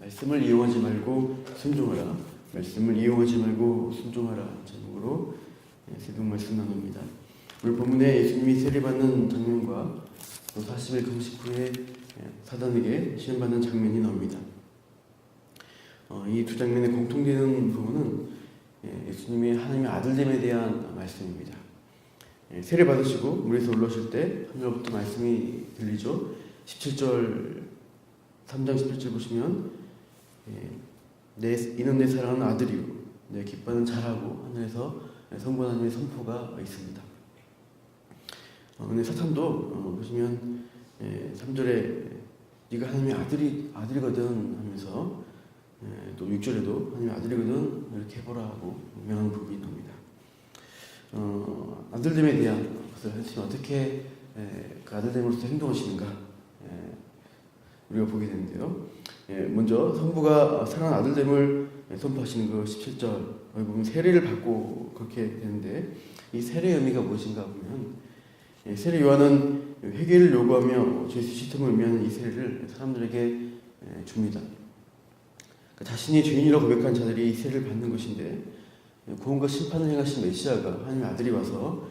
말씀을 이용하지 말고 순종하라. 말씀을 이용하지 말고 순종하라 제목으로 새벽 말씀 나눕니다. 오늘 본문에 예수님이 세례받는 장면과 또 40일 금식 후에 사단에게 시험받는 장면이 나옵니다. 이 두 장면의 공통되는 부분은 예수님의 하나님의 아들됨에 대한 말씀입니다. 세례 받으시고 물에서 올라오실 때 하늘로부터 말씀이 들리죠. 17절 3장 17절 보시면 이는 내 사랑하는 아들이요 내 기뻐하는 자라고 하늘에서 성부 하나님의 선포가 있습니다. 근데 사탄도 보시면 3절에 네가 하나님의 아들이거든 하면서 또 6절에도 하나님의 아들이거든 이렇게 해보라 하고 명하는 부분이 나옵니다. 아들됨에 대한 것을 하시면 어떻게 그 아들됨으로서 행동하시는가 우리가 보게 되는데요. 먼저 성부가 사랑하는 아들됨을 선포하시는 그 17절 여기 보면 세례를 받고 그렇게 되는데 이 세례의 의미가 무엇인가 보면 세례 요한은 회개를 요구하며 죄 씻음을 의미하는 이 세례를 사람들에게 줍니다. 자신이 죄인이라고 고백한 자들이 이 세례를 받는 것인데 구원과 심판을 행하신 메시아가 하나님의 아들이 와서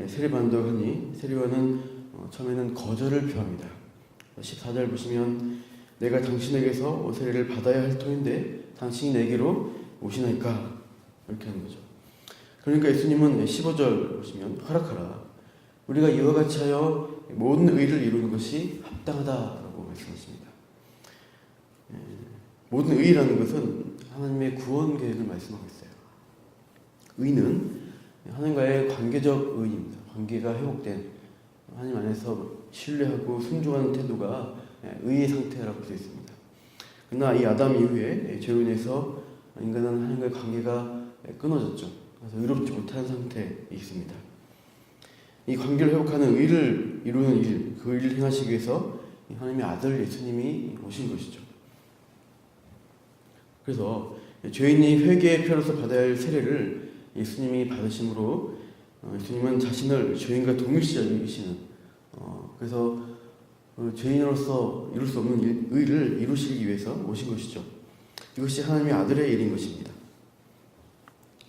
세례 받는다고 하니 세례 요한은 처음에는 거절을 표합니다. 14절 보시면 내가 당신에게서 세례를 받아야 할 터인데 당신이 내게로 오시나이까 이렇게 하는 거죠. 그러니까 예수님은 15절 보시면 허락하라 우리가 이와 같이 하여 모든 의를 이루는 것이 합당하다라고 말씀하십니다. 모든 의라는 것은 하나님의 구원 계획을 말씀하고 있어요. 의는 하나님과의 관계적 의입니다. 관계가 회복된 하나님 안에서 신뢰하고 순종하는 태도가 의의 상태라고 볼 수 있습니다. 그러나 이 아담 이후에 죄로 인해서 인간은 하나님과의 관계가 끊어졌죠. 그래서 의롭지 못한 상태에 있습니다. 이 관계를 회복하는 의를 이루는 일, 그 일을 행하시기 위해서 하나님의 아들 예수님이 오신 것이죠. 그래서 죄인이 회개의 표로서 받아야 할 세례를 예수님이 받으심으로 예수님은 자신을 죄인과 동일시 여기시는 그래서 죄인으로서 이룰 수 없는 의를 이루시기 위해서 오신 것이죠. 이것이 하나님의 아들의 일인 것입니다.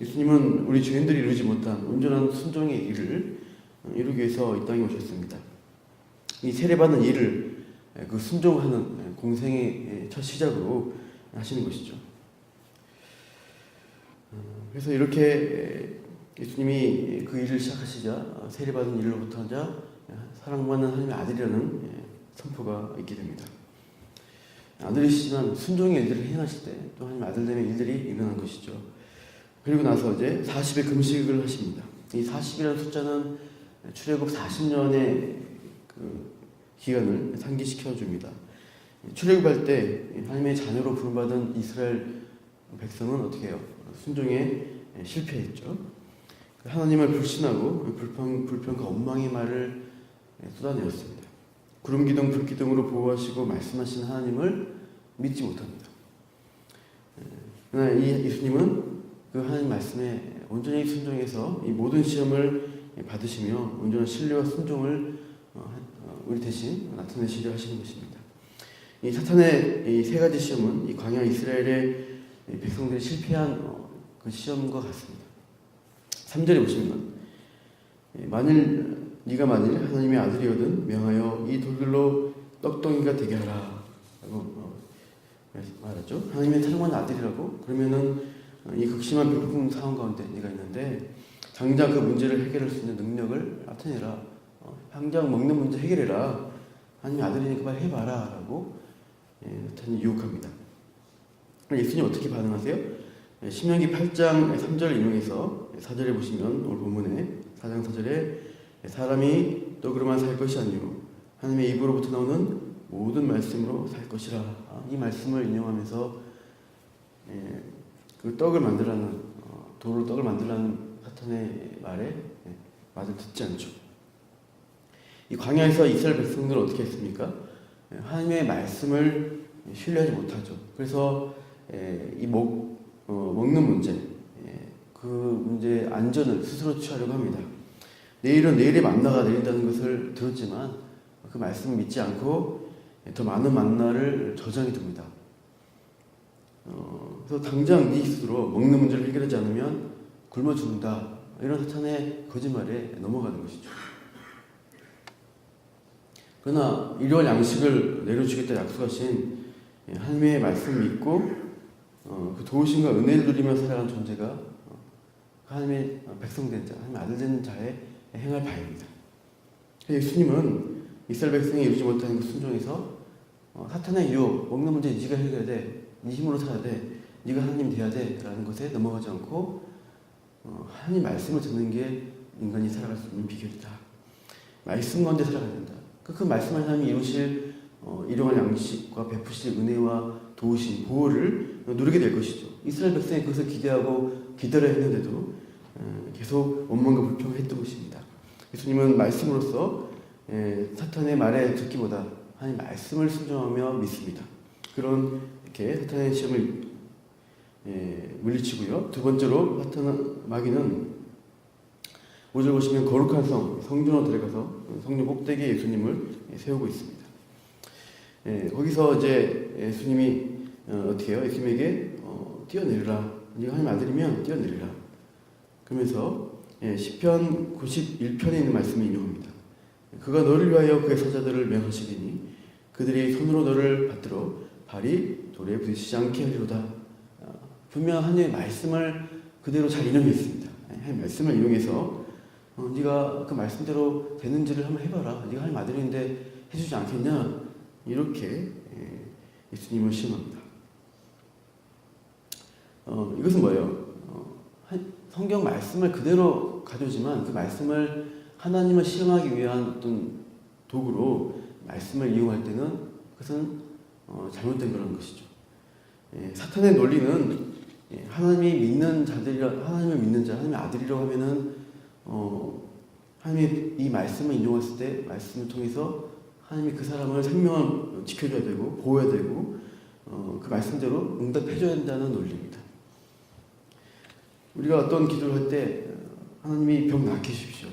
예수님은 우리 죄인들이 이루지 못한 온전한 순종의 일을 이루기 위해서 이 땅에 오셨습니다. 이 세례받는 일을 그 순종하는 공생의 첫 시작으로 하시는 것이죠. 그래서 이렇게 예수님이 그 일을 시작하시자 세례받은 일로부터 하자 사랑받는 하나님의 아들이라는 선포가 있게 됩니다. 아들이시지만 순종의 일들을 행하실 때 또 하나님의 아들됨의 일들이 일어난 것이죠. 그리고 나서 이제 40일 금식을 하십니다. 이 40이라는 숫자는 출애굽 40년의 그 기간을 상기시켜 줍니다. 출애굽할 때 하나님의 자녀로 부름받은 이스라엘 백성은 어떻게 해요? 순종에 실패했죠. 하나님을 불신하고 불평과 원망의 말을 쏟아내었습니다. 구름 기둥, 불 기둥으로 보호하시고 말씀하신 하나님을 믿지 못합니다. 그러나 이 예수님은 그 하나님 말씀에 온전히 순종해서 이 모든 시험을 받으시며 온전한 신뢰와 순종을 우리 대신 나타내시려 하시는 것입니다. 이 사탄의 이 세 가지 시험은 이 광야 이스라엘의 백성들이 실패한 그 시험과 같습니다. 3절에 보시면 네가 만일 하나님의 아들이거든 명하여 이 돌들로 떡덩이가 되게 하라 라고 말하죠. 하나님의 사랑하는 아들이라고 그러면은 이 극심한 배고픈 상황 가운데 네가 있는데 당장 그 문제를 해결할 수 있는 능력을 나타내라. 당장 먹는 문제 해결해라. 하나님의 아들이니까 빨리 해봐라 라고 사탄이 유혹합니다. 예수님 어떻게 반응하세요? 신명기 8장 3절을 인용해서 4절에 보시면 오늘 본문에 4장 4절에 사람이 떡으로만 살 것이 아니요 하나님의 입으로부터 나오는 모든 말씀으로 살 것이라. 이 말씀을 인용하면서 그 떡을 만들라는 돌로 떡을 만들라는 사탄의 말에 말을 듣지 않죠. 이 광야에서 이스라엘 백성들은 어떻게 했습니까? 하나님의 말씀을 신뢰하지 못하죠. 그래서 먹는 문제, 그 문제의 안전을 스스로 취하려고 합니다. 내일은 내일의 만나가 내린다는 것을 들었지만 그 말씀을 믿지 않고 더 많은 만나를 저장해 둡니다. 그래서 당장 네 스스로 먹는 문제를 해결하지 않으면 굶어 죽는다. 이런 사탄의 거짓말에 넘어가는 것이죠. 그러나 일용할 양식을 내려주겠다 약속하신 하나님의 말씀을 믿고 그 도우심과 은혜를 누리며 살아가는 존재가 하나님의 백성된 자, 하나님의 아들 된 자의 행할 바입니다. 예수님은 이스라엘 백성이 이루지 못하는 그 순종에서 사탄의 유혹, 먹는 문제 네가 해결해야 돼, 네 힘으로 살아야 돼, 네가 하나님 돼야 돼 라는 것에 넘어가지 않고 하나님 말씀을 듣는 게 인간이 살아갈 수 있는 비결이다. 말씀 가운데 살아가야 된다. 그 말씀을 하나님이 이루실 일용할 양식과 베푸실 은혜와 도우심, 보호를 누리게 될 것이죠. 이스라엘 백성이 그것을 기대하고 기다려야 했는데도 계속 원망과 불평을 했던 것입니다. 예수님은 말씀으로써 사탄의 말에 듣기보다 하나님 말씀을 순종하며 믿습니다. 그런 이렇게 사탄의 시험을 물리치고요. 두 번째로 마귀는 5절 보시면 거룩한 성전으로 들어가서 성전 꼭대기에 예수님을 세우고 있습니다. 거기서 이제 예수님이 어떻게 해요? 예수님에게 뛰어내리라. 네가 하나님 아들이면 뛰어내리라. 그러면서 시편 91편에 있는 말씀을 인용합니다. 그가 너를 위하여 그의 사자들을 명하시리니 그들이 손으로 너를 받들어 발이 돌에 부딪히지 않게 하리로다. 분명 하나님의 말씀을 그대로 잘 인용했습니다. 하나님의 말씀을 인용해서 네가 그 말씀대로 되는지를 한번 해봐라. 네가 하나님 아들인데 해주지 않겠냐? 이렇게 예수님을 시험합니다. 이것은 뭐예요? 성경 말씀을 그대로 가져오지만 그 말씀을 하나님을 시험하기 위한 어떤 도구로 말씀을 이용할 때는 그것은 잘못된 거라는 것이죠. 사탄의 논리는 하나님이 믿는 자들이라, 하나님을 믿는 자, 하나님의 아들이라고 하면은 하나님이 이 말씀을 인용했을 때 말씀을 통해서 하나님이 그 사람을 생명을 지켜줘야 되고 보호해야 되고 그 말씀대로 응답해줘야 된다는 논리입니다. 우리가 어떤 기도를 할 때 하나님이 병 낫게 해주십시오.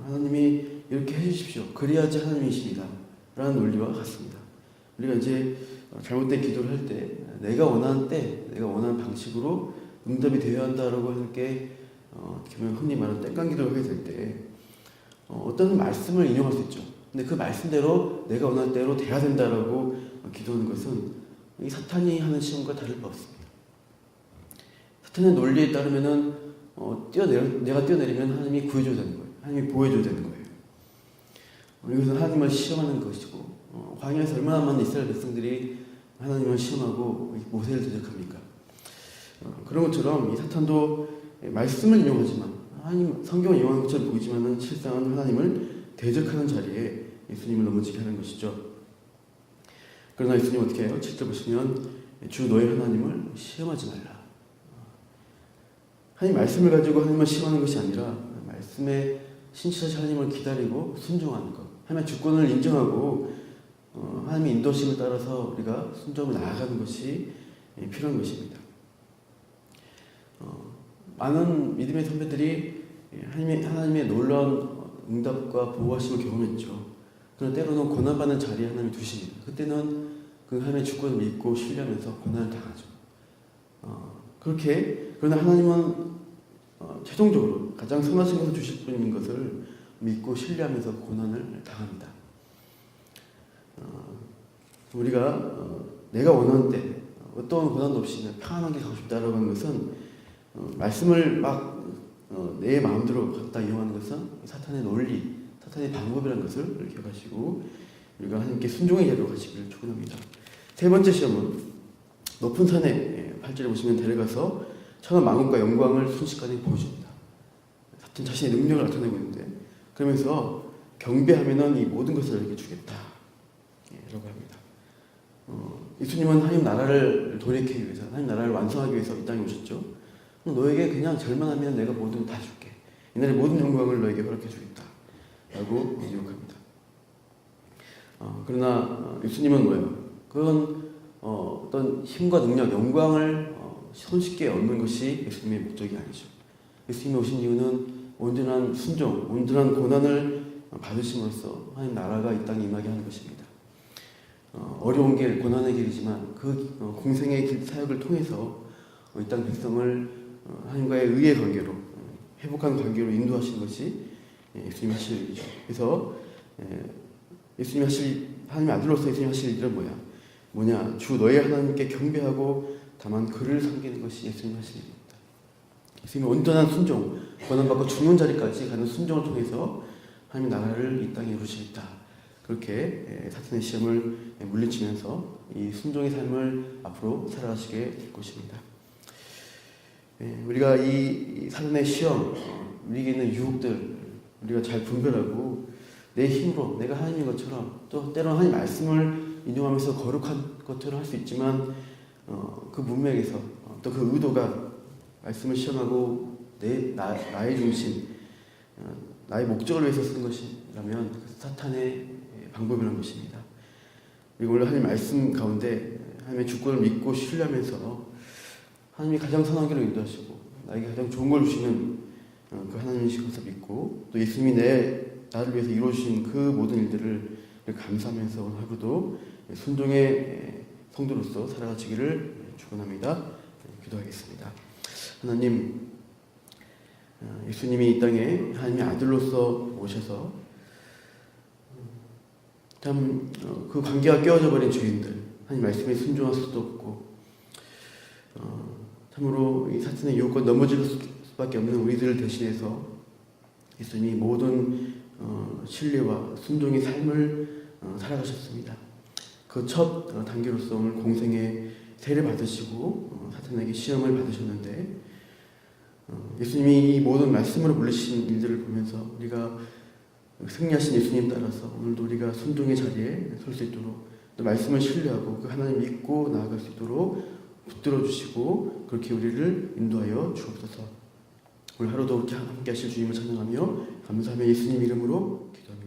하나님이 이렇게 해주십시오. 그래야지 하나님이십니다. 라는 논리와 같습니다. 우리가 이제 잘못된 기도를 할 때 내가 원하는 때 내가 원하는 방식으로 응답이 되어야 한다라고 하는 게 어떻게 보면 흔히 말하는 땡깡 기도를 하게 될 때 어떤 말씀을 인용할 수 있죠. 근데 그 말씀대로 내가 원하는 대로 돼야 된다라고 기도하는 것은 이 사탄이 하는 시험과 다를 바 없습니다. 사탄의 논리에 따르면은 내가 뛰어내리면 하나님이 구해줘야 되는 거예요. 하나님이 보호해줘야 되는 거예요. 이것은 하나님을 시험하는 것이고 광야에서 얼마나 많은 이스라엘 백성들이 하나님을 시험하고 모세를 대적합니까? 그런 것처럼 이 사탄도 말씀을 인용하지만 하나님 성경을 인용하는 것처럼 보이지만은 실상은 하나님을 대적하는 자리에 예수님을 넘어지게 하는 것이죠. 그러나 예수님 어떻게 해요? 7절 보시면 주 너의 하나님을 시험하지 말라. 하나님 말씀을 가지고 하나님을 시험하는 것이 아니라 말씀에 신실하신 하나님을 기다리고 순종하는 것. 하나님의 주권을 인정하고 하나님의 인도심을 따라서 우리가 순종을 나아가는 것이 필요한 것입니다. 많은 믿음의 선배들이 하나님의 놀라운 응답과 보호하심을 경험했죠. 그러나 때로는 고난받는 자리에 하나님이 두십니다. 그때는 그 하나님의 주권을 믿고 신뢰하면서 고난을 당하죠. 그러나 하나님은 최종적으로 가장 선하신 것을 주실 분인 것을 믿고 신뢰하면서 고난을 당합니다. 우리가 내가 원하는 때 어떤 고난도 없이 평안하게 가고 싶다라고 하는 것은 말씀을 막 내 마음대로 갖다 이용하는 것은 사탄의 논리, 사탄의 방법이라는 것을 기억하시고 우리가 하나님께 순종의 자리로 가시기를 축원합니다. 세 번째 시험은 높은 산에 8절에 보시면 데려가서 천한 만국과 영광을 순식간에 보여줍니다. 사탄 자신의 능력을 나타내고 있는데 그러면서 경배하면은 이 모든 것을 너에게 주겠다 라고 합니다. 예수님은 하나님 나라를 돌이키기 위해서 하나님 나라를 완성하기 위해서 이 땅에 오셨죠. 너에게 그냥 절만하면 내가 모든 다 줄게. 이날의 모든 영광을 너에게 허락해 주겠다 라고 기록합니다. 그러나 예수님은 뭐예요? 그건 어떤 힘과 능력, 영광을 손쉽게 얻는 것이 예수님의 목적이 아니죠. 예수님이 오신 이유는 온전한 순종, 온전한 고난을 받으심으로써 하나님 나라가 이 땅에 임하게 하는 것입니다. 어려운 길, 고난의 길이지만 그 공생의 길, 사역을 통해서 이 땅 백성을 하나님과의 의의 관계로 회복한 관계로 인도하시는 것이 예수님이 하실 일이죠. 그래서 예수님이 하실 하나님의 아들로서 예수님이 하실 일은 뭐냐? 주 너의 하나님께 경배하고 다만 그를 섬기는 것이 예수님이 하실 일입니다. 예수님이 온전한 순종, 고난받고 죽는 자리까지 가는 순종을 통해서 하나님의 나라를 이 땅에 이루시겠다. 그렇게 사탄의 시험을 물리치면서 이 순종의 삶을 앞으로 살아가시게 될 것입니다. 우리가 이 사탄의 시험, 우리에게 있는 유혹들 우리가 잘 분별하고 내 힘으로 내가 하나님인 것처럼 또 때로는 하나님 말씀을 인용하면서 거룩한 것처럼 할 수 있지만 그 문맥에서 또 그 의도가 말씀을 시험하고 나의 중심, 나의 목적을 위해서 쓴 것이라면 그 사탄의 방법이라는 것입니다. 그리고 오늘 하나님 말씀 가운데 하나님의 주권을 믿고 신뢰하면서 하나님이 가장 선한 길로 인도하시고 나에게 가장 좋은 걸 주시는 그 하나님이신 것을 믿고 또 예수님이 나를 위해서 이루어주신 그 모든 일들을 감사하면서 오늘 하루도 순종의 성도로서 살아가시기를 축원합니다. 기도하겠습니다. 하나님, 예수님이 이 땅에 하나님의 아들로서 오셔서 참 그 관계가 깨어져 버린 죄인들, 하나님 말씀에 순종할 수도 없고 참으로 이 사탄의 유혹과 넘어질 수밖에 없는 우리들을 대신해서 예수님이 모든 신뢰와 순종의 삶을 살아가셨습니다. 그 첫 단계로서 오늘 공생의 세를 받으시고 사탄에게 시험을 받으셨는데 예수님이 이 모든 말씀으로 물리신 일들을 보면서 우리가 승리하신 예수님 따라서 오늘도 우리가 순종의 자리에 설 수 있도록 또 말씀을 신뢰하고 그 하나님 믿고 나아갈 수 있도록 붙들어 주시고 그렇게 우리를 인도하여 주옵소서. 오늘 하루도 함께 하실 주님을 찬양하며 감사하며 예수님 이름으로 기도합니다.